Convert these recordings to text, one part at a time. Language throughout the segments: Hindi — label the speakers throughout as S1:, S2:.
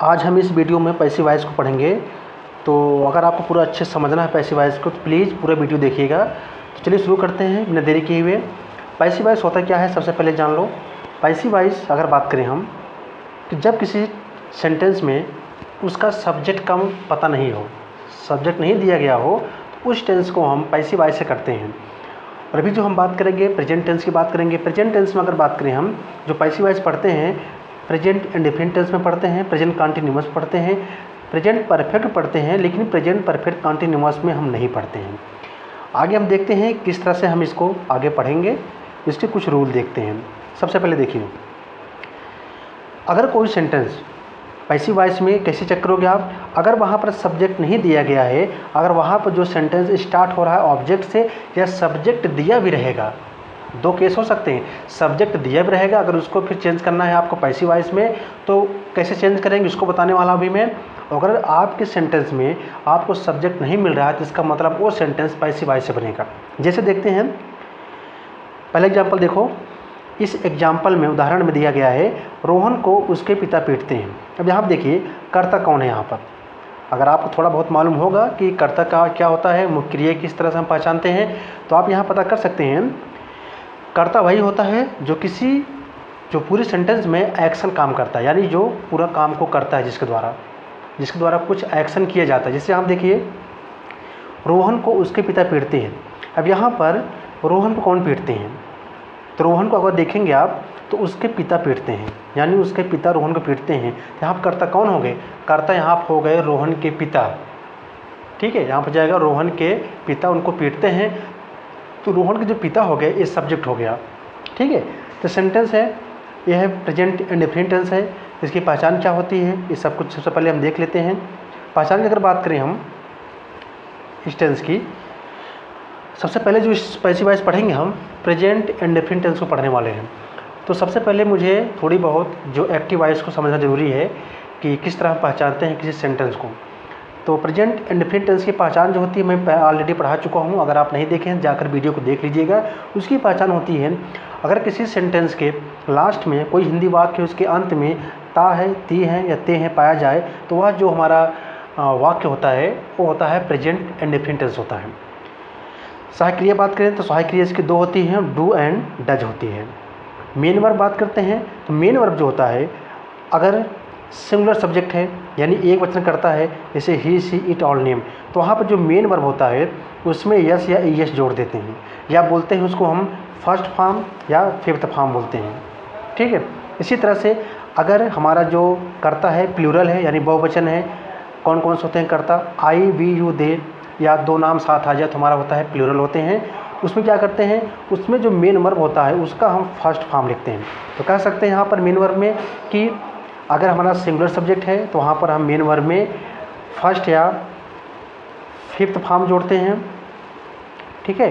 S1: आज हम इस वीडियो में पैसिव वॉइस को पढ़ेंगे। तो अगर आपको पूरा अच्छे से समझना है पैसिव वॉइस को तो प्लीज़ पूरा वीडियो देखिएगा। तो चलिए शुरू करते हैं बिना देरी किए हुए। पैसिव वॉइस होता क्या है सबसे पहले जान लो। पैसिव वॉइस अगर बात करें हम कि जब किसी सेंटेंस में उसका सब्जेक्ट का पता नहीं हो, सब्जेक्ट नहीं दिया गया हो, तो उस टेंस को हम पैसिव वॉइस से करते हैं। और अभी जो हम बात करेंगे प्रेजेंट टेंस की बात करेंगे। प्रेजेंट टेंस में अगर बात करें हम जो पैसिव वॉइस पढ़ते हैं, प्रेजेंट इंडेफिनिट टेंस में पढ़ते हैं, प्रेजेंट कंटीन्यूअस पढ़ते हैं, प्रेजेंट परफेक्ट पढ़ते हैं, लेकिन प्रेजेंट परफेक्ट कंटीन्यूअस में हम नहीं पढ़ते हैं। आगे हम देखते हैं किस तरह से हम इसको आगे पढ़ेंगे, इसके कुछ रूल देखते हैं। सबसे पहले देखिए, अगर कोई सेंटेंस पैसिव वॉइस में कैसे चेक करोगे आप, अगर वहाँ पर सब्जेक्ट नहीं दिया गया है, अगर वहाँ पर जो सेंटेंस स्टार्ट हो रहा है ऑब्जेक्ट से या सब्जेक्ट दिया भी रहेगा, दो केस हो सकते हैं। सब्जेक्ट दिया भी रहेगा, अगर उसको फिर चेंज करना है आपको पैसिव वॉइस में तो कैसे चेंज करेंगे उसको बताने वाला अभी मैं। अगर आपके सेंटेंस में आपको सब्जेक्ट नहीं मिल रहा है तो इसका मतलब वो सेंटेंस पैसिव वॉइस से बनेगा। जैसे देखते हैं, पहले एग्जाम्पल देखो। इस एग्जाम्पल में उदाहरण में दिया गया है रोहन को उसके पिता पीटते हैं। अब यहाँ देखिए कर्ता कौन है यहाँ पर। अगर आपको थोड़ा बहुत मालूम होगा कि कर्ता का क्या होता है, मुख्य क्रिया किस तरह से हम पहचानते हैं, तो आप यहाँ पता कर सकते हैं। कर्ता वही होता है जो पूरे सेंटेंस में एक्शन काम करता है, यानी जो पूरा काम को करता है, जिसके द्वारा कुछ एक्शन किया जाता है। जैसे आप देखिए रोहन को उसके पिता पीटते हैं। अब यहाँ पर रोहन को कौन पीटते हैं, तो रोहन को अगर देखेंगे आप तो उसके पिता पीटते हैं, यानी उसके पिता रोहन को पीटते हैं। यहाँ पर कर्ता कौन हो गए, कर्ता यहाँ पर हो गए रोहन के पिता। ठीक है, यहाँ पर जाएगा रोहन के पिता उनको पीटते हैं, तो रोहन के जो पिता हो गए ये सब्जेक्ट हो गया। ठीक है, तो सेंटेंस है यह है प्रेजेंट इंडेफिनिट टेंस है। इसकी पहचान क्या होती है ये सब कुछ सबसे पहले हम देख लेते हैं। पहचान की अगर बात करें हम इस टेंस की, सबसे पहले जो पैसिव वॉइस पढ़ेंगे हम प्रेजेंट इंडेफिनिट टेंस को पढ़ने वाले हैं। तो सबसे पहले मुझे थोड़ी बहुत जो एक्टिव वॉइस को समझना ज़रूरी है कि किस तरह पहचानते हैं किसी सेंटेंस को। तो प्रेजेंट इंडेफिनिट टेंस की पहचान जो होती है मैं ऑलरेडी पढ़ा चुका हूँ, अगर आप नहीं देखें जाकर वीडियो को देख लीजिएगा। उसकी पहचान होती है अगर किसी सेंटेंस के लास्ट में कोई हिंदी वाक्य उसके अंत में ता है, ती है या ते हैं पाया जाए, तो वह जो हमारा वाक्य होता है वो होता है प्रेजेंट इंडेफिनिट टेंस होता है। सहायक क्रिया बात करें तो सहायक क्रिया इसकी दो होती हैं, डू एंड डज होती है। मेन वर्ब बात करते हैं तो मेन वर्ब जो होता है अगर सिंगुलर सब्जेक्ट है यानी एक वचन करता है, जैसे ही सी इट ऑल नेम, तो वहाँ पर जो मेन वर्ब होता है उसमें यस या ईएस जोड़ देते हैं, या बोलते हैं उसको हम फर्स्ट फॉर्म या फिफ्थ फॉर्म बोलते हैं। ठीक है, इसी तरह से अगर हमारा जो कर्ता है प्लूरल है यानी बहुवचन है, कौन कौन से होते हैं कर्ता, आई वी यू दे या दो नाम साथ आ जाए तो हमारा होता है प्लूरल होते हैं। उसमें क्या करते हैं, उसमें जो मेन वर्ब होता है उसका हम फर्स्ट फॉर्म लिखते हैं। तो कह सकते हैं यहाँ पर मेन वर्ब में कि अगर हमारा सिंगुलर सब्जेक्ट है तो वहाँ पर हम मेन वर्ब में फर्स्ट या फिफ्थ फॉर्म जोड़ते हैं। ठीक है,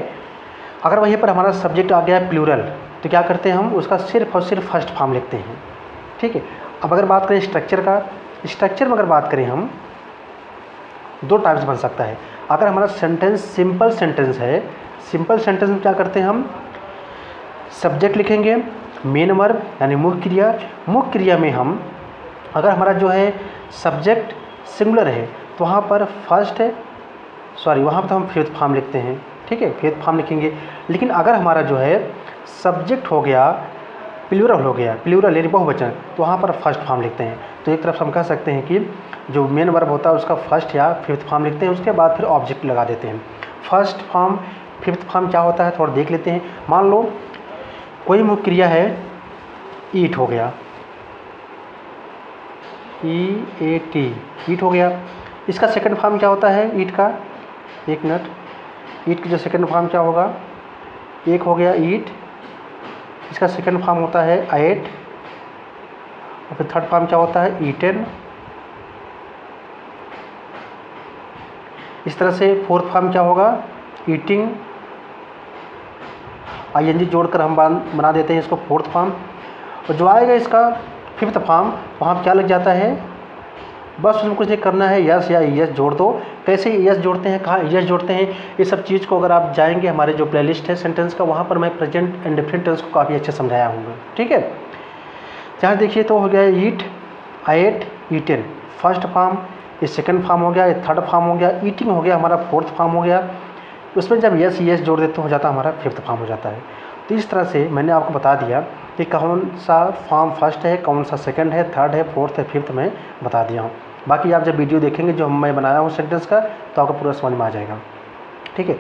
S1: अगर वहीं पर हमारा सब्जेक्ट आ गया है प्लूरल तो क्या करते हैं, हम उसका सिर्फ और सिर्फ फर्स्ट फॉर्म लिखते हैं। ठीक है, अब अगर बात करें स्ट्रक्चर का, स्ट्रक्चर में अगर बात करें हम दो टाइप्स बन सकता है। अगर हमारा सेंटेंस सिंपल सेंटेंस है, सिंपल सेंटेंस में क्या करते हैं, हम सब्जेक्ट लिखेंगे, मेन वर्ब यानी मुख्य क्रिया में हम अगर हमारा जो है सब्जेक्ट सिंगुलर है तो वहाँ पर वहाँ पर हम फिफ्थ फॉर्म लिखते हैं। ठीक है, फिफ्थ फॉर्म लिखेंगे। लेकिन अगर हमारा जो है सब्जेक्ट हो गया प्लूरल यानी बहुवचन, तो वहाँ पर फर्स्ट फॉर्म लिखते हैं। तो एक तरफ से हम कह सकते हैं कि जो मेन वर्ब होता है उसका फर्स्ट या फिफ्थ फॉर्म लिखते हैं, उसके बाद फिर ऑब्जेक्ट लगा देते हैं। फर्स्ट फॉर्म फिफ्थ फॉर्म क्या होता है थोड़ा देख लेते हैं। मान लो कोई मुख्य क्रिया है, ईट हो गया, EAT ईट हो गया। इसका सेकंड फॉर्म क्या होता है ईट का, एक मिनट, ईट की जो सेकंड फॉर्म क्या होगा, एक हो गया ईट, इसका सेकंड फॉर्म होता है एट, और फिर थर्ड फॉर्म क्या होता है ईटन। इस तरह से फोर्थ फॉर्म क्या होगा ईटिंग, ING जोड़कर हम बना देते हैं इसको फोर्थ फॉर्म। और जो आएगा इसका फिफ्थ फॉर्म, वहाँ क्या लग जाता है, बस उसमें कुछ नहीं करना है, यस या ईएस जोड़ दो। कैसे ईएस जोड़ते हैं, कहाँ ईएस जोड़ते हैं, ये सब चीज़ को अगर आप जाएंगे हमारे जो प्लेलिस्ट है सेंटेंस का, वहाँ पर मैं प्रेजेंट इंडेफिनिट टेंस को काफ़ी अच्छे समझाया हूँ। ठीक है, यहाँ देखिए तो हो गया ईट, एट, ईटेन फर्स्ट फॉर्म, ये सेकंड फॉर्म हो गया, ये थर्ड फॉर्म हो गया, ईटिंग हो गया हमारा फोर्थ फॉर्म हो गया। उसमें जब यस यस जोड़ देते हो जाता है हमारा फिफ्थ फॉर्म हो जाता है। तो इस तरह से मैंने आपको बता दिया कि कौन सा फॉर्म फर्स्ट है, कौन सा सेकंड है, थर्ड है, फोर्थ है, फिफ्थ में बता दिया हूँ। बाकी आप जब वीडियो देखेंगे जो मैं बनाया हूँ सेंटेंस का, तो आपको पूरा समझ में आ जाएगा। ठीक है,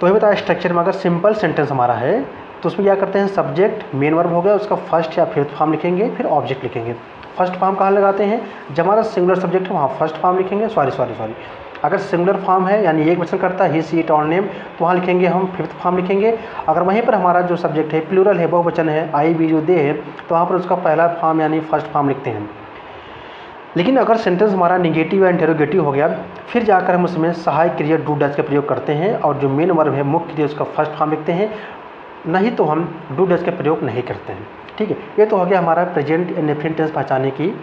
S1: तो ये बताया स्ट्रक्चर में अगर सिंपल सेंटेंस हमारा है तो उसमें क्या करते हैं, सब्जेक्ट मेन वर्ब हो गया, उसका फर्स्ट या फिफ्थ फॉर्म लिखेंगे, फिर ऑब्जेक्ट लिखेंगे। फर्स्ट फॉर्म कहाँ लगाते हैं, जब हमारा सिंगुलर सब्जेक्ट है वहाँ फर्स्ट फॉर्म लिखेंगे, सॉरी अगर सिंगुलर फॉर्म है यानी एक वचन करता है ही सी इट ऑल नेम, तो वहाँ लिखेंगे हम फिफ्थ फॉर्म लिखेंगे। अगर वहीं पर हमारा जो सब्जेक्ट है प्लूरल है, बहुवचन है, आई वी जो दे है, तो वहाँ पर उसका पहला फॉर्म यानी फर्स्ट फॉर्म लिखते हैं। लेकिन अगर सेंटेंस हमारा निगेटिव या इंटेरोगेटिव हो गया, फिर जाकर हम उसमें सहायक क्रिया डू डज का प्रयोग करते हैं और जो मेन वर्ब है मुख्य क्रिया उसका फर्स्ट फॉर्म लिखते हैं, नहीं तो हम डू डज का प्रयोग नहीं करते हैं। ठीक है, ये तो हो गया हमारा प्रेजेंट इंडेफिनिट टेंस पहचानने की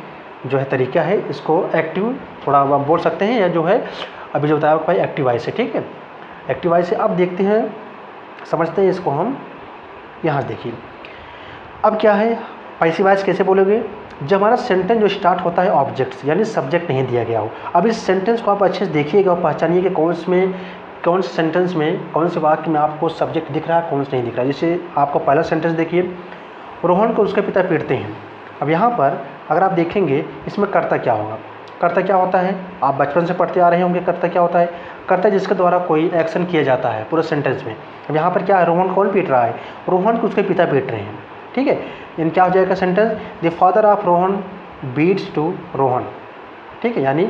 S1: जो है तरीका है। इसको एक्टिव थोड़ा आप बोल सकते हैं, या जो है अभी जो बताया भाई एक्टिव वॉइस है। ठीक है, एक्टिव वॉइस से अब देखते हैं, समझते हैं इसको हम। यहाँ देखिए अब क्या है, पैसिव वॉइस कैसे बोलोगे, जब हमारा सेंटेंस जो स्टार्ट होता है ऑब्जेक्ट से यानी सब्जेक्ट नहीं दिया गया हो। अब इस सेंटेंस को आप अच्छे से देखिएगा और पहचानिए कि कौन से सेंटेंस में, कौन से वाक्य में आपको सब्जेक्ट दिख रहा है, कौन से नहीं दिख रहा है। जैसे आपको पहला सेंटेंस देखिए, रोहन को उसके पिता पीटते हैं। अब यहाँ पर अगर आप देखेंगे इसमें कर्ता क्या होगा, कर्ता क्या होता है, आप बचपन से पढ़ते आ रहे होंगे। कर्ता क्या होता है, कर्ता जिसके द्वारा कोई एक्शन किया जाता है पूरे सेंटेंस में। अब यहाँ पर क्या है, रोहन कौन पीट रहा है, रोहन को उसके पिता पीट रहे हैं। ठीक है, इन क्या हो जाएगा sentence, the father of Rohan beats to Rohan. ठीक है, यानी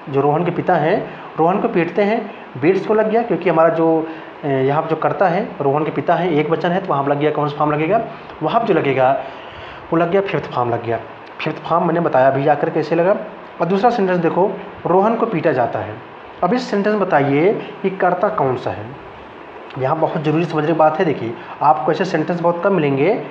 S1: जो रोहन के पिता हैं रोहन को पीटते हैं। बीट्स को लग गया क्योंकि हमारा जो यहाँ पर जो कर्ता है रोहन के पिता है, एक वचन है, तो वहाँ पर लग गया कौन सा फॉर्म लगेगा, वहाँ पर जो लगेगा वो लग गया फिफ्थ फॉर्म लग गया। फिफ्थ फॉर्म मैंने बताया अभी जाकर कैसे लगा। और दूसरा सेंटेंस देखो, रोहन को पीटा जाता है। अब इस सेंटेंस बताइए कि कर्ता कौन सा है। यहाँ बहुत ज़रूरी समझने की बात है। देखिए आपको ऐसे सेंटेंस बहुत कम मिलेंगे।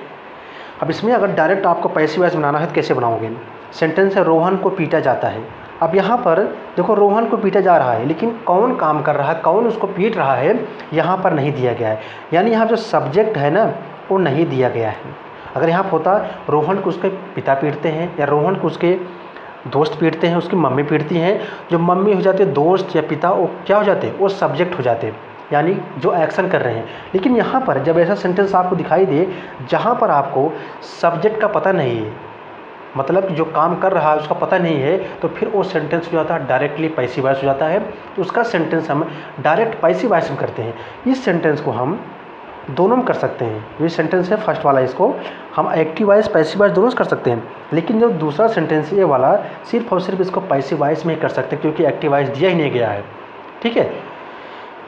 S1: अब इसमें अगर डायरेक्ट आपको पैसिव वॉइस बनाना है तो कैसे बनाओगे, सेंटेंस है रोहन को पीटा जाता है। अब यहाँ पर देखो रोहन को पीटा जा रहा है, लेकिन कौन काम कर रहा है, कौन उसको पीट रहा है, यहाँ पर नहीं दिया गया है। यानी यहाँ जो सब्जेक्ट है ना वो नहीं दिया गया है। अगर यहाँ पर होता रोहन को उसके पिता पीटते हैं या रोहन को उसके दोस्त पीटते हैं, उसकी मम्मी पीटती हैं, जो मम्मी हो जाते दोस्त या पिता वो क्या हो जाते, वो सब्जेक्ट हो जाते, यानी जो एक्शन कर रहे हैं। लेकिन यहाँ पर जब ऐसा सेंटेंस आपको दिखाई दे जहाँ पर आपको सब्जेक्ट का पता नहीं है, मतलब जो काम कर रहा है उसका पता नहीं है, तो फिर वो सेंटेंस हो जाता है डायरेक्टली पैसिव वॉइस हो जाता है। तो उसका सेंटेंस हम डायरेक्ट पैसिव वॉइस में करते हैं। इस सेंटेंस को हम दोनों में कर सकते हैं। ये सेंटेंस है फर्स्ट वाला, इसको हम एक्टिव वॉइस पैसिव वॉइस दोनों से कर सकते हैं। लेकिन जो दूसरा सेंटेंस ये वाला सिर्फ और सिर्फ इसको पैसिव वॉइस में ही कर सकते हैं, क्योंकि एक्टिव वॉइस दिया ही नहीं गया है। ठीक है,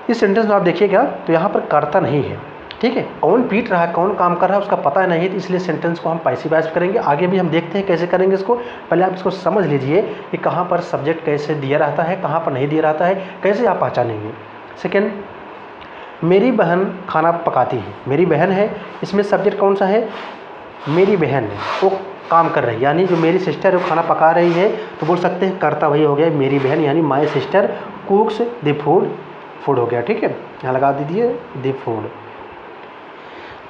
S1: इस सेंटेंस में आप देखिएगा तो यहाँ पर कर्ता नहीं है। ठीक है, कौन पीट रहा है, कौन काम कर रहा है उसका पता नहीं है, तो इसलिए सेंटेंस को हम पैसिव वॉइस करेंगे। आगे भी हम देखते हैं कैसे करेंगे इसको। पहले आप इसको समझ लीजिए कि कहाँ पर सब्जेक्ट कैसे दिया रहता है, कहाँ पर नहीं दिया रहता है, कैसे आप पहचानेंगे। सेकेंड, मेरी बहन खाना पकाती है। मेरी बहन है, इसमें सब्जेक्ट कौन सा है, मेरी बहन है, वो काम कर रही है, यानी जो मेरी सिस्टर है वो खाना पका रही है, तो बोल सकते हैं कर्ता वही हो गया मेरी बहन, यानी my sister कुक्स the food. Food हो गया। ठीक है, यहाँ लगा दीजिए द फूड।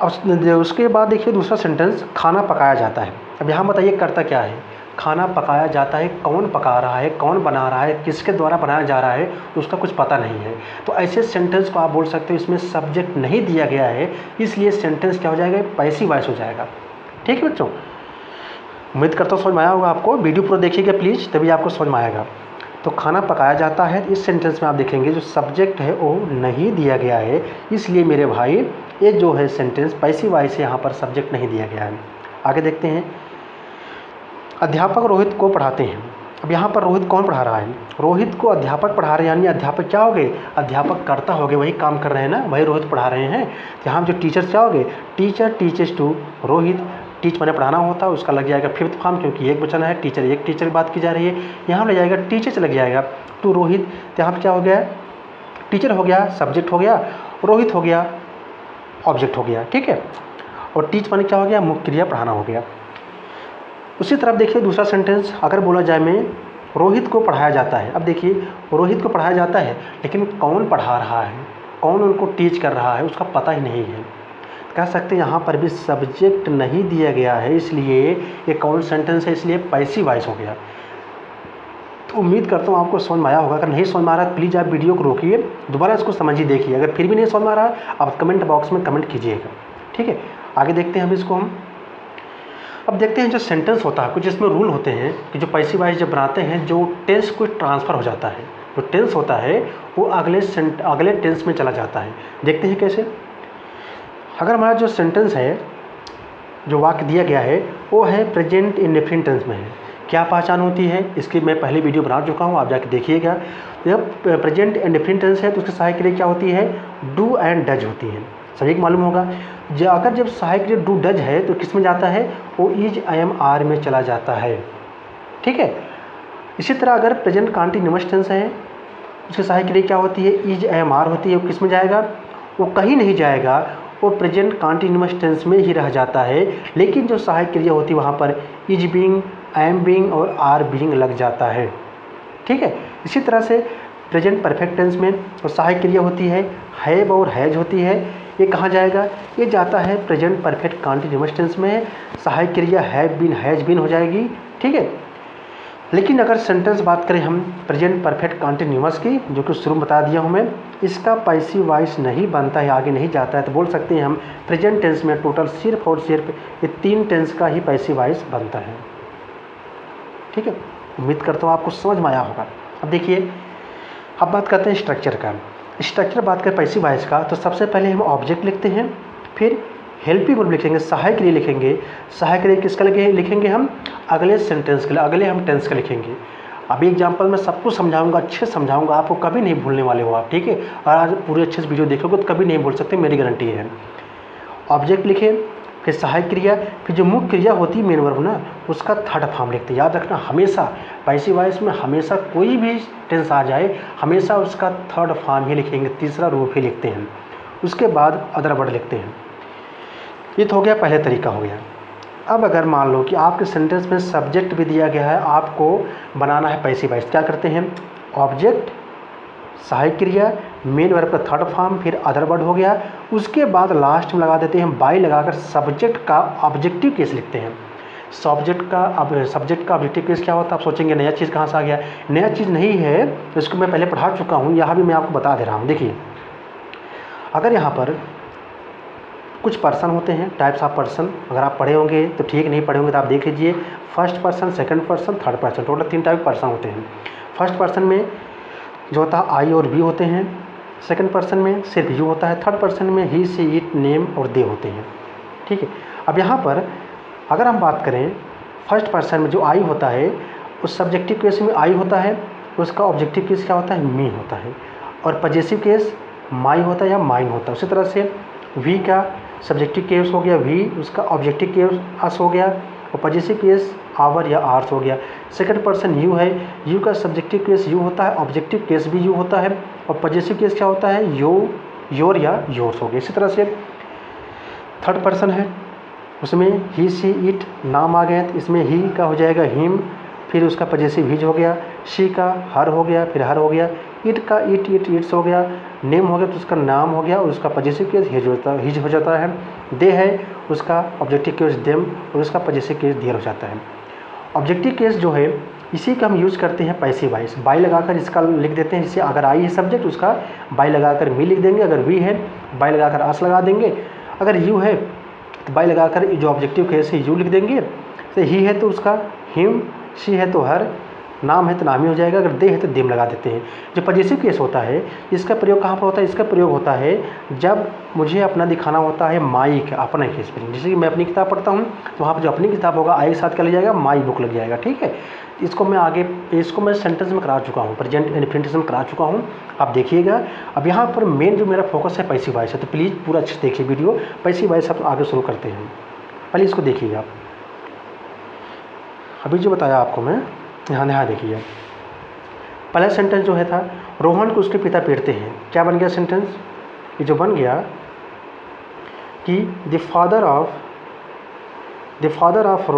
S1: अब उसके बाद देखिए दूसरा सेंटेंस, खाना पकाया जाता है। अब यहाँ बताइए कर्ता क्या है, खाना पकाया जाता है, कौन पका रहा है, कौन बना रहा है, किसके द्वारा बनाया जा रहा है, तो उसका कुछ पता नहीं है। तो ऐसे सेंटेंस को आप बोल सकते हो इसमें सब्जेक्ट नहीं दिया गया है, इसलिए सेंटेंस क्या हो जाएगा, पैसिव वॉइस हो जाएगा। ठीक है बच्चों, उम्मीद करता हूँ समझ में आया होगा आपको। वीडियो पूरा देखिएगा प्लीज़, तभी आपको समझ में आएगा। तो खाना पकाया जाता है, इस सेंटेंस में आप देखेंगे जो सब्जेक्ट है वो नहीं दिया गया है, इसलिए मेरे भाई ये जो है सेंटेंस पैसिव वॉइस है, यहाँ पर सब्जेक्ट नहीं दिया गया है। आगे देखते हैं, अध्यापक रोहित को पढ़ाते हैं। अब यहाँ पर रोहित कौन पढ़ा रहा है, रोहित को अध्यापक पढ़ा रहे हैं, यानी अध्यापक क्या हो गए, अध्यापक कर्ता हो गए, वही काम कर रहे हैं ना, वही रोहित पढ़ा रहे हैं। यहाँ जो टीचर क्या हो गए, teacher teachers to Rohit. Teach मैंने पढ़ाना होता है, उसका लग जाएगा फिफ्थ फॉर्म, क्योंकि एक वचन है, टीचर एक टीचर की बात की जा रही है। यहाँ लग जाएगा टीचर्स लग जाएगा टू रोहित। तो यहाँ पर क्या हो गया, टीचर हो गया सब्जेक्ट हो गया, रोहित हो गया ऑब्जेक्ट हो गया। ठीक है, और टीच माने क्या हो गया, मुख्य क्रिया पढ़ाना हो गया। उसी तरफ देखिए दूसरा सेंटेंस, अगर बोला जाए मैं रोहित को पढ़ाया जाता है। अब देखिए रोहित को पढ़ाया जाता है, लेकिन कौन पढ़ा रहा है, कौन उनको टीच कर रहा है, उसका पता ही नहीं है। कह सकते हैं यहाँ पर भी सब्जेक्ट नहीं दिया गया है, इसलिए ये कौन सेंटेंस है, इसलिए पैसिव वॉइस हो गया। तो उम्मीद करता हूँ आपको समझ में आया होगा। अगर नहीं समझ में आ रहा है प्लीज़ आप वीडियो को रोकिए, दोबारा इसको समझिए, देखिए। अगर फिर भी नहीं समझ में आ रहा है आप कमेंट बॉक्स में कमेंट कीजिएगा, ठीक है। आगे देखते हैं हम इसको। अब देखते हैं जो सेंटेंस होता है, कुछ इसमें रूल होते हैं कि जो पैसिव वॉइस जब बनाते हैं, जो टेंस को ट्रांसफ़र हो जाता है, जो टेंस होता है वो अगले टेंस में चला जाता है। देखते हैं कैसे। अगर हमारा जो सेंटेंस है, जो वाक्य दिया गया है, वो है प्रेजेंट इंडेफिनिट टेंस में है। क्या पहचान होती है इसकी मैं पहले वीडियो बना चुका हूँ, आप जाके देखिएगा। जब प्रेजेंट इंडेफिनिट टेंस है तो उसकी सहायक क्रिया क्या होती है? डू एंड डज होती है। सभी को मालूम होगा। अगर जब सहायक क्रिया डू डज है तो किस में जाता है? वो इज, आई एम, आर में चला जाता है, ठीक है। इसी तरह अगर प्रेजेंट कंटीन्यूअस टेंस है, उसकी सहायक क्रिया क्या होती है? इज, आई एम, आर होती है। वो किस में जाएगा? वो कहीं नहीं जाएगा, वो प्रेजेंट कंटीन्यूअस टेंस में ही रह जाता है। लेकिन जो सहायक क्रिया होती है वहाँ पर is being, I am being और आर बीइंग लग जाता है, ठीक है। इसी तरह से प्रेजेंट परफेक्ट टेंस में और सहायक क्रिया होती है हैव और हैज होती है। ये कहाँ जाएगा? ये जाता है प्रेजेंट परफेक्ट कंटीन्यूअस टेंस में, सहायक क्रिया हैव बीन, हैज बीन हो जाएगी, ठीक है। लेकिन अगर सेंटेंस बात करें हम प्रेजेंट परफेक्ट कंटीन्यूअस की, जो कि शुरू में बता दिया हूँ मैं, इसका पैसिव वॉइस नहीं बनता है, आगे नहीं जाता है, तो बोल सकते हैं हम प्रेजेंट टेंस में टोटल सिर्फ और सिर्फ ये 3 टेंस का ही पैसिव वॉइस बनता है, ठीक है। उम्मीद करता हूँ आपको समझ में आया होगा। अब देखिए, अब बात करते हैं स्ट्रक्चर का। स्ट्रक्चर बात करें पैसिव वॉइस का, तो सबसे पहले हम ऑब्जेक्ट लिखते हैं, फिर हेल्पिंग वर्ब लिखेंगे, सहायक क्रिया लिखेंगे। सहायक क्रिया किसका लिखेंगे हम? अगले सेंटेंस के लिए, अगले हम टेंस का लिखेंगे। अभी एग्जांपल में सब कुछ समझाऊंगा, अच्छे से समझाऊंगा, आपको कभी नहीं भूलने वाले हो आप, ठीक है। और आज पूरे अच्छे से वीडियो देखोगे तो कभी नहीं भूल सकते, मेरी गारंटी है। ऑब्जेक्ट लिखे, फिर सहायक क्रिया, फिर जो मुख्य क्रिया होती है मेन वर्ब ना, उसका थर्ड फॉर्म लिखते हैं। याद रखना, हमेशा पैसिव वॉइस में हमेशा कोई भी टेंस आ जाए, हमेशा उसका थर्ड फॉर्म ही लिखेंगे, तीसरा रूप ही लिखते हैं। उसके बाद अदर वर्ड लिखते हैं। ये तो हो गया, पहले तरीका हो गया। अब अगर मान लो कि आपके सेंटेंस में सब्जेक्ट भी दिया गया है, आपको बनाना है पैसिव वॉइस, क्या करते हैं? ऑब्जेक्ट, सहायक क्रिया, मेन वर्ब का थर्ड फॉर्म, फिर अदर वर्ड हो गया। उसके बाद लास्ट में लगा देते हैं बाई लगाकर सब्जेक्ट का ऑब्जेक्टिव केस लिखते हैं। सब्जेक्ट का ऑब्जेक्टिव केस क्या होता है? आप सोचेंगे नया चीज़ कहाँ से आ गया? नया चीज़ नहीं है, इसको मैं पहले पढ़ा चुका हूँ, यहाँ भी मैं आपको बता दे रहा हूँ। देखिए, अगर यहाँ पर कुछ पर्सन होते हैं, टाइप्स ऑफ पर्सन, अगर आप पढ़े होंगे तो ठीक, नहीं पढ़े होंगे तो आप देख लीजिए। First person, second person, third person, total 3 type person होते हैं। फर्स्ट पर्सन में जो होता है आई और वी होते हैं, सेकंड पर्सन में सिर्फ यू होता है, थर्ड पर्सन में ही, सी, इट, नेम और दे होते हैं, ठीक है। अब यहाँ पर अगर हम बात करें फर्स्ट पर्सन में जो आई होता है, उस सब्जेक्टिव केस में आई होता है, उसका ऑब्जेक्टिव केस क्या होता है? मी होता है। और पजेसिव केस माई होता है या माइन होता है। उसी तरह से वी का सब्जेक्टिव केस हो गया वी, उसका ऑब्जेक्टिव केस अस हो गया, और पजेसिव केस आवर या आर्स हो गया। सेकंड पर्सन यू है, यू का सब्जेक्टिव केस यू होता है, ऑब्जेक्टिव केस भी यू होता है, और पजेसिव केस क्या होता है? यो, योर या योर्स हो गया। इसी तरह से थर्ड पर्सन है, उसमें ही, सी, इट नाम आ गए, तो इसमें ही का हो जाएगा हिम, फिर उसका पजेसिव हिज हो गया, शी का हर हो गया, फिर हर हो गया, इट का इट्स हो गया, नेम हो गया तो उसका नाम हो गया और उसका पजेसिव केस हिज हो जाता है। दे है, उसका ऑब्जेक्टिव केस देम और उसका पजेसिव केस देयर हो जाता है। ऑब्जेक्टिव केस जो है इसी का हम यूज़ करते हैं पैसिव वॉइस। बाई लगाकर इसका लिख देते हैं, जैसे अगर आई है सब्जेक्ट उसका बाई लगाकर मी लिख देंगे, अगर वी है बाई लगाकर अस लगा देंगे, अगर यू है तो बाई लगाकर जो ऑब्जेक्टिव केस है यू लिख देंगे, तो ही है तो उसका हिम, शी है तो हर, नाम है तो नाम ही हो जाएगा, अगर दे है तो देम लगा देते हैं। जो पजेसिव केस होता है इसका प्रयोग कहाँ पर होता है? इसका प्रयोग होता है जब मुझे अपना दिखाना होता है माई का, अपना केस पर। जैसे कि मैं अपनी किताब पढ़ता हूँ तो वहाँ पर जो अपनी किताब होगा आई के साथ क्या लग जाएगा? माई बुक लग जाएगा, ठीक है। इसको मैं सेंटेंस में करा चुका हूँ, प्रेजेंट इंडेफिनिट में करा चुका हूँ, आप देखिएगा। अब यहाँ पर मेन जो मेरा फोकस है पैसिव वॉइस है, तो प्लीज़ पूरा अच्छे से देखिए वीडियो। पैसिव वॉइस आप आगे शुरू करते हैं, पहले इसको देखिए आप। अभी जो बताया आपको मैं, यहाँ देखिए। पहला सेंटेंस जो है था, रोहन को उसके पिता पीटते हैं। क्या बन गया सेंटेंस? ये जो बन गया कि the father of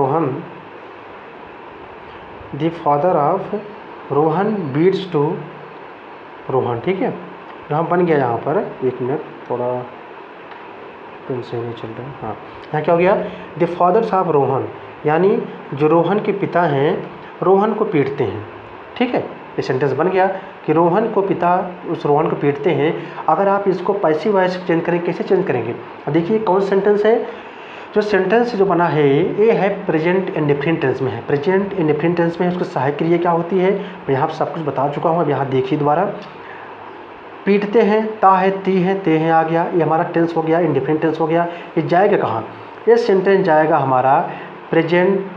S1: Rohan beats to Rohan, ठीक है। यहाँ बन गया, यहाँ पर एक मिनट, थोड़ा पेन से नहीं चल रहा है। हाँ, यहाँ क्या हो गया? द फादर्स ऑफ रोहन, यानी जो रोहन के पिता हैं रोहन को पीटते हैं, ठीक है, ये सेंटेंस बन गया कि रोहन को पिता उस रोहन को पीटते हैं। अगर आप इसको पैसिव वॉइस चेंज करें, कैसे चेंज करेंगे? अब देखिए कौन सेंटेंस है, जो सेंटेंस जो बना है ये है प्रेजेंट इंडिफरेंट टेंस में है। प्रेजेंट इंडिफरेंट टेंस में उसकी सहायक क्रिया क्या होती है, मैं यहाँ सब कुछ बता चुका हूँ। अब यहाँ देखिए दोबारा, पीटते हैं, ता है, ती है, ते हैं आ गया, ये हमारा टेंस हो गया, इंडिफरेंट टेंस हो गया। ये जाएगा कहाँ? ये सेंटेंस जाएगा हमारा प्रेजेंट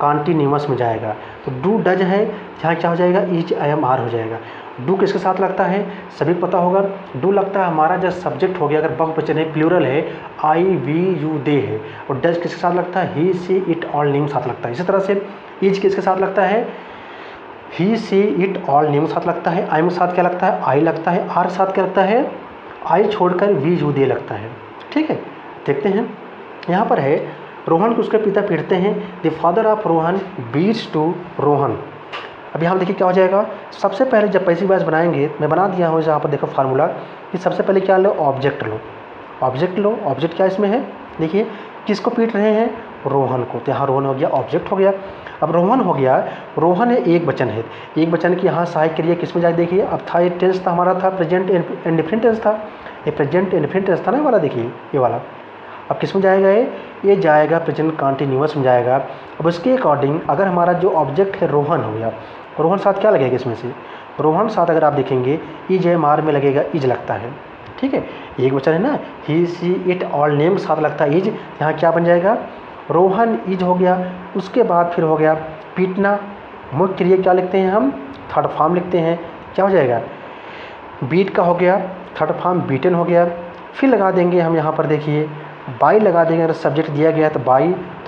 S1: कॉन्टिन्यूअस में जाएगा। तो डू डज है, यहाँ क्या हो जाएगा, इज आई एम आर हो जाएगा। डू किसके साथ लगता है, सभी को पता होगा। डू लगता है हमारा जब सब्जेक्ट हो गया, अगर बहुवचन है, प्लूरल है, आई वी यू दे है। और डज किसके साथ लगता है, ही सी इट ऑल नेम साथ लगता है। इसी तरह से इज किसके साथ लगता है, ही सी इट ऑल नेम साथ लगता है। आई में साथ क्या लगता है, आई लगता है। आर साथ क्या लगता है, आई छोड़कर वी यू दे लगता है। ठीक है, देखते हैं यहाँ पर है, रोहन को उसके पिता पीटते हैं। The father of Rohan beats to Rohan. अब यहाँ देखिए क्या हो जाएगा, सबसे पहले जब पैसिव वॉइस बनाएंगे, मैं बना दिया हूँ यहाँ पर देखो फार्मूला, कि सबसे पहले क्या लो, ऑब्जेक्ट लो। ऑब्जेक्ट लो, ऑब्जेक्ट क्या इसमें है, देखिए किसको पीट रहे हैं, रोहन को। तो यहाँ रोहन हो गया, ऑब्जेक्ट हो गया। अब रोहन हो गया, रोहन है एक वचन है, एक वचन की यहाँ सहायक क्रिया किस में जाए, देखिए अब था, ये टेंस था हमारा, था प्रेजेंट इंडिफरेंट टेंस था, ये प्रेजेंट इंडिफरेंट टेंस था ना वाला, देखिए ये वाला। अब किस में जाएगा, ये जाएगा प्रेजेंट कॉन्टिन्यूअस में जाएगा। अब उसके अकॉर्डिंग अगर हमारा जो ऑब्जेक्ट है रोहन हो गया, रोहन साथ क्या लगेगा इसमें से, रोहन साथ अगर आप देखेंगे इज है, मार में लगेगा इज लगता है। ठीक है, एक वचन है ना, ही सी इट ऑल नेम साथ लगता है इज, यहाँ क्या बन जाएगा, रोहन इज हो गया। उसके बाद फिर हो गया पीटना, मुख्य क्रिया क्या लिखते हैं हम, थर्ड फॉर्म लिखते हैं, क्या हो जाएगा, बीट का हो गया, थर्ड फॉर्म बीटन हो गया। फिर लगा देंगे हम यहाँ पर देखिए बाई लगा देंगे, अगर सब्जेक्ट दिया गया तो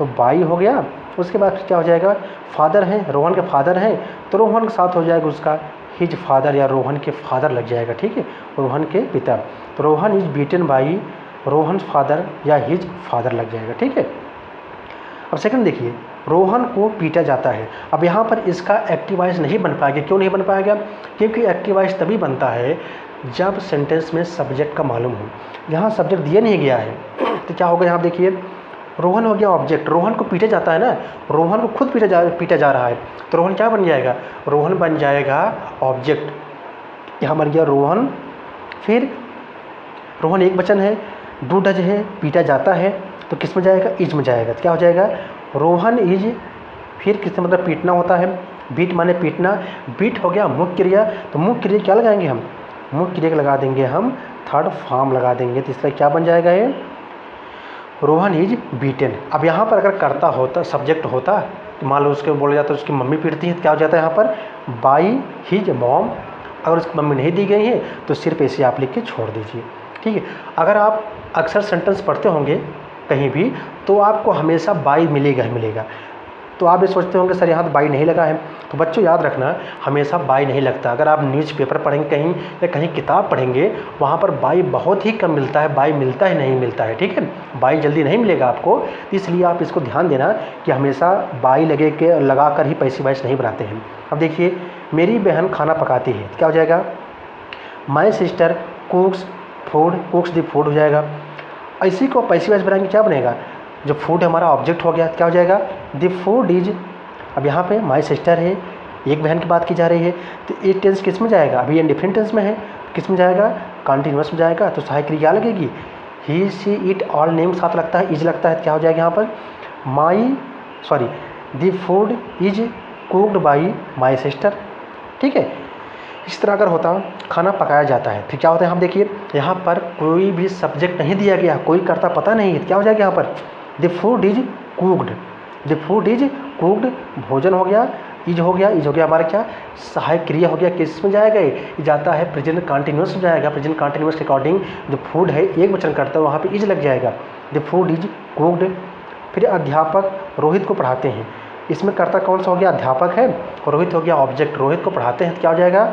S1: बाई हो गया। उसके बाद फिर क्या हो जाएगा, फादर है, रोहन के फादर हैं, तो रोहन के साथ हो जाएगा उसका हिज फादर, या रोहन के फादर लग जाएगा। ठीक है, रोहन के पिता, तो Rohan is beaten by Rohan father या हिज फादर लग जाएगा। ठीक है, अब सेकंड देखिए, रोहन को पीटा जाता है। अब यहाँ पर इसका एक्टिव वॉइस नहीं बन पाएगा, क्यों नहीं बन पाएगा, क्योंकि एक्टिव वॉइस तभी बनता है जब सेंटेंस में सब्जेक्ट का मालूम हो। यहाँ सब्जेक्ट दिया नहीं गया है, तो क्या होगा, यहाँ देखिए रोहन हो गया ऑब्जेक्ट, रोहन को पीटा जाता है ना, रोहन को खुद पीटा जा रहा है, तो रोहन क्या बन जाएगा, रोहन बन जाएगा ऑब्जेक्ट। यहाँ बन गया रोहन, फिर रोहन एक वचन है, डू डज है, पीटा जाता है, तो किस में जाएगा, इज में जाएगा। तो क्या हो जाएगा, रोहन इज, फिर किस मतलब पीटना होता है, बीट माने पीटना, बीट हो गया मुख्य क्रिया, तो मुख्य क्रिया क्या लगाएंगे हम, मुख्य क्रिया लगा देंगे हम, थर्ड फॉर्म लगा देंगे, तो इसलिए क्या बन जाएगा, ये रोहन इज बीटन। अब यहाँ पर अगर करता होता, सब्जेक्ट होता, तो मान लो उसके बोला जाता है उसकी मम्मी पीटती है, तो क्या हो जाता है यहाँ पर, बाई हिज मॉम। अगर उसकी मम्मी नहीं दी गई है तो सिर्फ ऐसे आप लिख के छोड़ दीजिए। ठीक है, अगर आप अक्सर सेंटेंस पढ़ते होंगे कहीं भी, तो आपको हमेशा बाई मिलेगा ही मिलेगा। तो आप ये सोचते होंगे सर यहाँ तो बाई नहीं लगा है, तो बच्चों याद रखना, हमेशा बाई नहीं लगता। अगर आप न्यूज़पेपर पढ़ेंगे कहीं या कहीं किताब पढ़ेंगे, वहाँ पर बाई बहुत ही कम मिलता है, बाई मिलता ही नहीं मिलता है। ठीक है, बाई जल्दी नहीं मिलेगा आपको, इसलिए आप इसको ध्यान देना कि हमेशा बाई लगा कर ही पैसिव वॉइस नहीं बनाते हैं। अब देखिए, मेरी बहन खाना पकाती है, क्या हो जाएगा, माई सिस्टर कुक्स द फूड हो जाएगा। इसी को पैसिव वॉइस बनाएंगे, क्या बनेगा, जो फूड हमारा ऑब्जेक्ट हो गया, क्या हो जाएगा, द फूड इज। अब यहाँ पे माई सिस्टर है, एक बहन की बात की जा रही है, तो ये टेंस किस में जाएगा, अभी ये डिफरेंट टेंस में है, किस में जाएगा, कॉन्टिन्यूअस में जाएगा। तो सहायक क्रिया क्या लगेगी, ही सी इट ऑल नेम साथ लगता है, इज लगता है, क्या हो जाएगा यहाँ पर, the food is cooked by my sister. ठीक है, इस तरह अगर होता खाना पकाया जाता है, फिर क्या होता है, हम देखिए यहाँ पर कोई भी सब्जेक्ट नहीं दिया गया, कोई करता पता नहीं है, क्या हो जाएगा यहाँ पर, द फूड इज कुक्ड, भोजन हो गया, इज हो गया हमारा क्या, सहायक क्रिया हो गया, किस में जाएगा, ये जाता है प्रेजेंट कॉन्टिन्यूअस में जाएगा। प्रेजेंट कॉन्टिन्यूअस के अकॉर्डिंग जो फूड है एक वचन करता है, वहाँ पे इज लग जाएगा, द फूड इज कुक्ड। फिर अध्यापक रोहित को पढ़ाते हैं, इसमें कर्ता कौन सा हो गया, अध्यापक है, रोहित हो गया ऑब्जेक्ट, रोहित को पढ़ाते हैं, तो क्या हो जाएगा,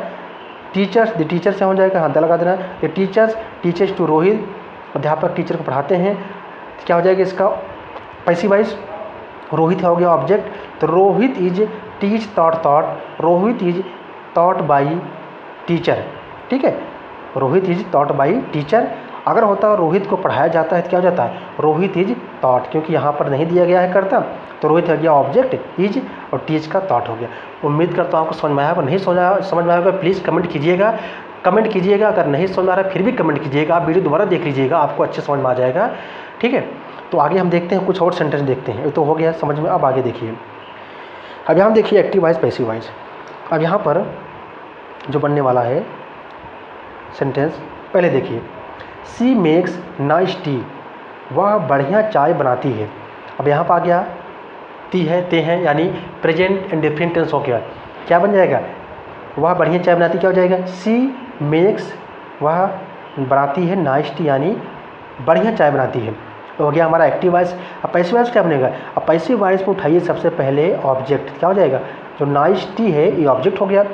S1: टीचर्स, द टीचर से हो जाएगा, हाँ लगा देना, द टीचर्स टू रोहित, अध्यापक टीचर को पढ़ाते हैं, तो क्या हो जाएगा इसका पैसिव वॉइस, रोहित हो गया ऑब्जेक्ट, तो Rohit is teach thought, Rohit is thought by teacher. ठीक है, Rohit is thought by teacher. अगर होता है रोहित को पढ़ाया जाता है, तो क्या हो जाता है, रोहित इज थॉट, क्योंकि यहाँ पर नहीं दिया गया है कर्ता, तो रोहित हो गया ऑब्जेक्ट, इज, और टीच का थॉट हो गया। उम्मीद करता हूँ आपको समझ में आया होगा। नहीं समझ में आया होगा प्लीज़ कमेंट कीजिएगा। अगर नहीं समझ में आ रहा है फिर भी कमेंट कीजिएगा, आप वीडियो दोबारा देख लीजिएगा, आपको अच्छे समझ में आ जाएगा। ठीक है, तो आगे हम देखते हैं, कुछ और सेंटेंस देखते हैं। ये तो हो गया समझ में, अब आगे देखिए। अब यहाँ देखिए एक्टिव वॉइस पैसिव वॉइस। अब यहाँ पर जो बनने वाला है सेंटेंस, पहले देखिए, सी मेक्स नाइस टी, वह बढ़िया चाय बनाती है। अब यहाँ पर आ गया ती है, ते हैं, यानी प्रेजेंट इंडिफरेंट टेंस हो गया। क्या बन जाएगा, वह बढ़िया चाय बनाती, क्या हो जाएगा, सी मेक्स, वह बनाती है, नाइस टी यानी बढ़िया चाय बनाती है, तो हो गया हमारा एक्टिव वॉइस। अब पैसिव वॉइस क्या बनेगा, अब पैसिव वॉइस में उठाइए सबसे पहले ऑब्जेक्ट, क्या हो जाएगा, जो नाइस टी है ये ऑब्जेक्ट हो गया,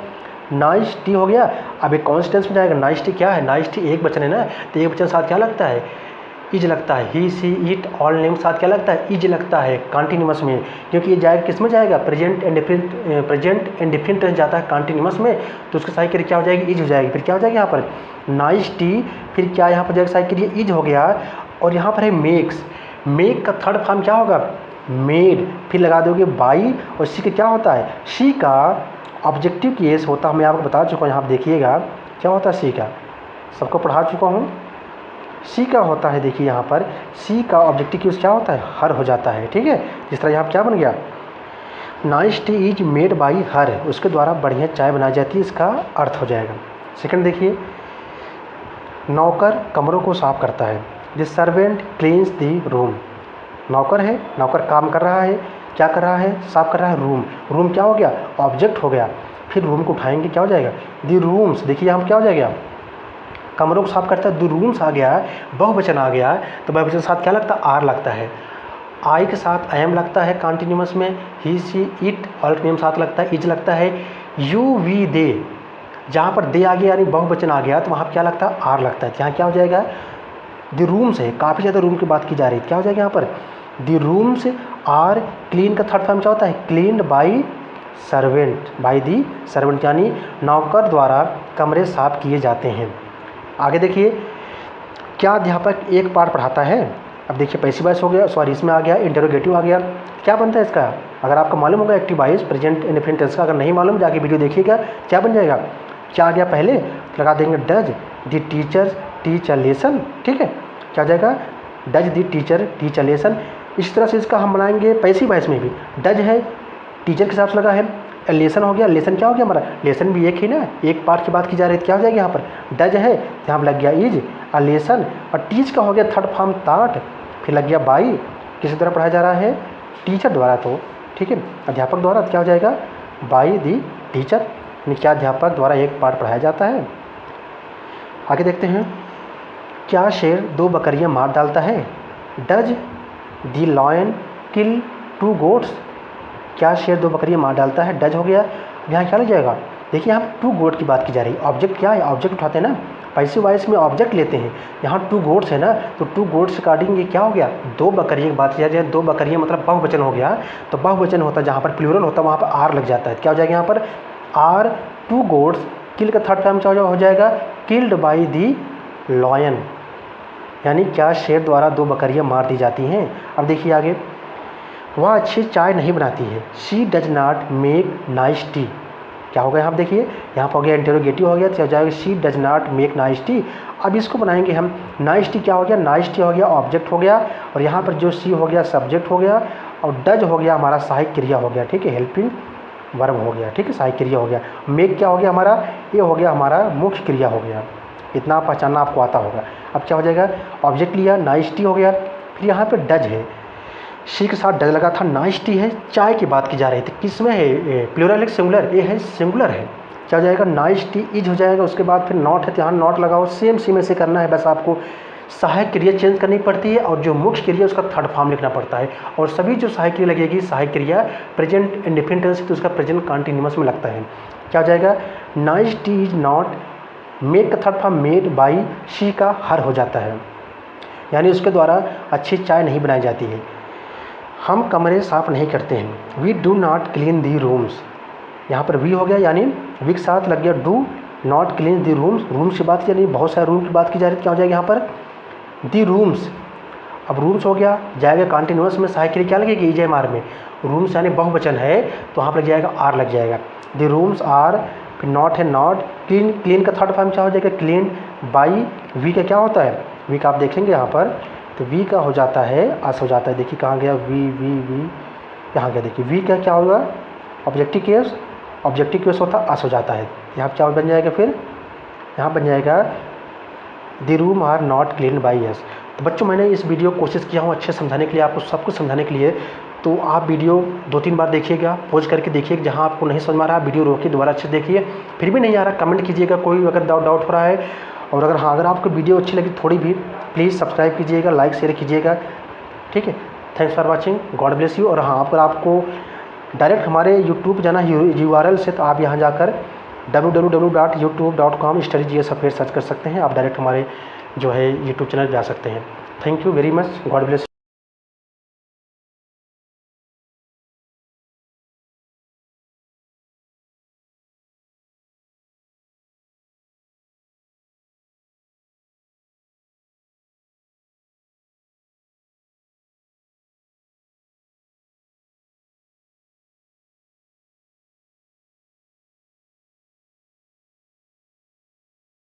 S1: नाइस टी हो गया। अब एक कौन से टेंस में जाएगा, नाइस टी क्या है, नाइस टी एक वचन है ना, तो एक वचन साथ क्या लगता है, इज लगता है, ही सी इट ऑल नेम साथ क्या लगता है, इज लगता है कॉन्टिन्यूअस में, क्योंकि ये जाएगा किस में जाएगा, प्रेजेंट इंडिफरेंट टेंस जाता है कॉन्टिन्यूअस में, तो उसकी सही क्रिया क्या हो जाएगी, इज हो जाएगी। फिर क्या हो जाएगा यहाँ पर नाइस टी, फिर क्या यहाँ पर जाएगा सही क्रिया इज हो गया, और यहाँ पर है मेक्स, मेक का थर्ड फॉर्म क्या होगा, मेड, फिर लगा दोगे बाई, और सी का क्या होता है, सी का ऑब्जेक्टिव केस होता है, मैं आपको बता चुका हूँ, यहाँ पर देखिएगा क्या होता है, सी का सबको पढ़ा चुका हूँ। सी का होता है, देखिए यहाँ पर सी का ऑब्जेक्टिव केस क्या होता है, हर हो जाता है। ठीक है, जिस तरह यहाँ पर क्या बन गया, nice tea is made by her, उसके द्वारा बढ़िया चाय बनाई जाती है, इसका अर्थ हो जाएगा। सेकंड देखिए, नौकर कमरों को साफ करता है, the servant cleans the room, नौकर है, नौकर काम कर रहा है, क्या कर रहा है, साफ कर रहा है रूम, रूम क्या हो गया, ऑब्जेक्ट हो गया। फिर रूम को उठाएंगे क्या हो जाएगा, द रूम्स, देखिए यहाँ पर क्या हो जाएगा, कमरों को साफ करता है, द रूम्स आ गया, बहुवचन आ गया, तो बहुवचन के साथ क्या लगता है, आर लगता है, आई के साथ आई एम लगता है कॉन्टिन्यूअस में, ही सी इट ऑल नेम साथ लगता है, इज लगता है, यू वी दे, जहाँ पर दे आ गया यानी बहुवचन आ गया, तो वहाँ पर क्या लगता है, आर लगता है, यहाँ क्या हो जाएगा, द रूम्स है, काफ़ी ज़्यादा रूम की बात की जा रही है, क्या हो जाएगा यहाँ पर, द रूम्स आर क्लीन का थर्ड फॉर्म क्या होता है, cleaned by servant, by the servant, यानी नौकर द्वारा कमरे साफ किए जाते हैं। आगे देखिए, क्या अध्यापक एक पाठ पढ़ाता है, अब देखिए पैसिव वॉइस हो गया, सॉरी इसमें आ गया इंटरोगेटिव आ गया, क्या बनता है इसका, अगर आपको मालूम होगा active voice present indifferent tense का, अगर नहीं मालूम जाके वीडियो देखिएगा, क्या बन जाएगा, क्या आ गया पहले लगा देंगे, does the teacher teach a lesson, ठीक है, क्या हो जाएगा, does the teacher teach a lesson. इसी तरह से इसका हम बनाएंगे पैसिव वॉइस में भी, डज है टीचर के हिसाब से लगा है, लेसन हो गया, लेसन क्या हो गया हमारा, लेसन भी एक ही ना, एक पार्ट की बात की जा रही है, क्या हो जाएगी यहाँ पर, डज है, यहाँ पर लग गया इज, अ लेसन, और टीच का हो गया थर्ड फॉर्म ताट, फिर लग गया बाई, किसी द्वारा पढ़ाया जा रहा है, टीचर द्वारा, तो ठीक है, अध्यापक द्वारा, क्या हो जाएगा, बाई दी टीचर, यानी क्या अध्यापक द्वारा एक पाठ पढ़ाया जाता है। आगे देखते हैं, क्या शेर दो बकरियां मार डालता है, does the lion kill to goats, क्या शेर दो बकरियां मार डालता है, डज हो गया, यहाँ क्या लग जाएगा, देखिए यहाँ टू गोट की बात की जा रही है, ऑब्जेक्ट क्या है, ऑब्जेक्ट उठाते हैं ना, पैसिव वॉइस में ऑब्जेक्ट लेते हैं, यहाँ टू गोट्स है ना, तो टू गोट्स अकॉर्डिंग ये क्या हो गया, दो बकरियों की बात की जाए, दो बकरियाँ मतलब बहुवचन हो गया, तो बहुवचन होता है जहाँ पर प्लूरल होता है वहाँ पर आर लग जाता है, क्या हो जाएगा यहाँ पर, आर टू गोट्स, किल का थर्ड फॉर्म क्या हो जाएगा, किल्ड बाई दी लॉयन, यानी क्या शेर द्वारा दो बकरियां मार दी जाती हैं। अब देखिए आगे, वह अच्छी चाय नहीं बनाती है, she does not make nice T, क्या होगा यहाँ पर देखिए, यहाँ पर हो गया इंटरोगेटिव हो गया, तो हो जाएगा she does not make nice T. अब इसको बनाएंगे हम, नाइस टी क्या हो गया, नाइस टी हो गया ऑब्जेक्ट हो गया, और यहाँ पर जो सी हो गया सब्जेक्ट हो गया, और डज हो गया हमारा सहायक क्रिया हो गया, ठीक है, हेल्पिंग वर्ब हो गया, ठीक है, सहायक क्रिया हो गया, मेक क्या हो गया हमारा, ये हो गया हमारा मुख्य क्रिया हो गया, इतना पहचानना आपको आता होगा। अब क्या हो जाएगा, ऑब्जेक्ट लिया, नाइस टी हो गया, फिर यहाँ पे डज है, सी के साथ डज लगा था, नाइस टी है, चाय की बात की जा रही थी, किस में है, प्लूरल है सिंगुलर, ये है सिंगुलर है, क्या हो जाएगा, नाइस टी इज हो जाएगा, उसके बाद फिर नॉट है, तो यहाँ नॉट लगाओ, सेम सी में से करना है, बस आपको सहायक क्रिया चेंज करनी पड़ती है, और जो मुख्य क्रिया उसका थर्ड फॉर्म लिखना पड़ता है, और सभी जो सहायक क्रिया लगेगी, सहायक क्रिया प्रेजेंट इंडिफरेंट टेंस तो उसका प्रेजेंट कॉन्टिन्यूअस में लगता है, क्या हो जाएगा, nice tea is not, make का third form made by, she का हर हो जाता है, यानी उसके द्वारा अच्छी चाय नहीं बनाई जाती है, हम कमरे साफ़ नहीं करते हैं, we do not clean the rooms, यहाँ पर वी हो गया, यानी वी के साथ लग गया do not clean the rooms, rooms की बात की, यानी बहुत सारे रूम की बात की जा रही है, क्या हो जाएगा यहाँ पर, दी रूम्स, अब रूम्स हो गया, जाएगा कॉन्टिन्यूअस में सहायक क्रिया क्या लगेगी EJMR में, रूम्स यानी बहुवचन है तो वहाँ पर लग जाएगा आर लग जाएगा। द रूम्स आर, फिर नॉट है नॉट, क्लीन, क्लीन का थर्ड फॉर्म क्या हो जाएगा क्लीन बाई, वी का क्या होता है, वी का आप देखेंगे यहाँ पर तो वी का हो जाता है अस हो जाता है, देखिए कहाँ गया वी वी वी, यहाँ गया देखिए वी का क्या होगा ऑब्जेक्टिव केस, ऑब्जेक्टिव केस होता अस हो जाता है, यहाँ क्या बन जाएगा फिर, यहाँ बन जाएगा the room are not clean by us. तो बच्चों मैंने इस वीडियो को कोशिश किया हूँ अच्छे समझाने के लिए, आपको सब कुछ समझाने के लिए, तो आप वीडियो 2-3 बार देखिएगा, पॉज करके देखिए, जहाँ आपको नहीं समझ में आ रहा वीडियो रोकिए दोबारा अच्छे देखिए, फिर भी नहीं आ रहा कमेंट कीजिएगा कोई अगर डाउट हो रहा है, और अगर हाँ अगर आपको वीडियो अच्छी लगी थोड़ी भी प्लीज़ सब्सक्राइब कीजिएगा, लाइक शेयर कीजिएगा, ठीक है। Thanks for watching, God bless you. और हाँ अगर आपको डायरेक्ट हमारे यूट्यूब जाना URL से तो आप यहाँ जाकर www.youtube.com StudyGS अफेयर सर्च कर सकते हैं, आप डायरेक्ट हमारे जो है यूट्यूब चैनल जा सकते हैं। Thank you very much, God bless.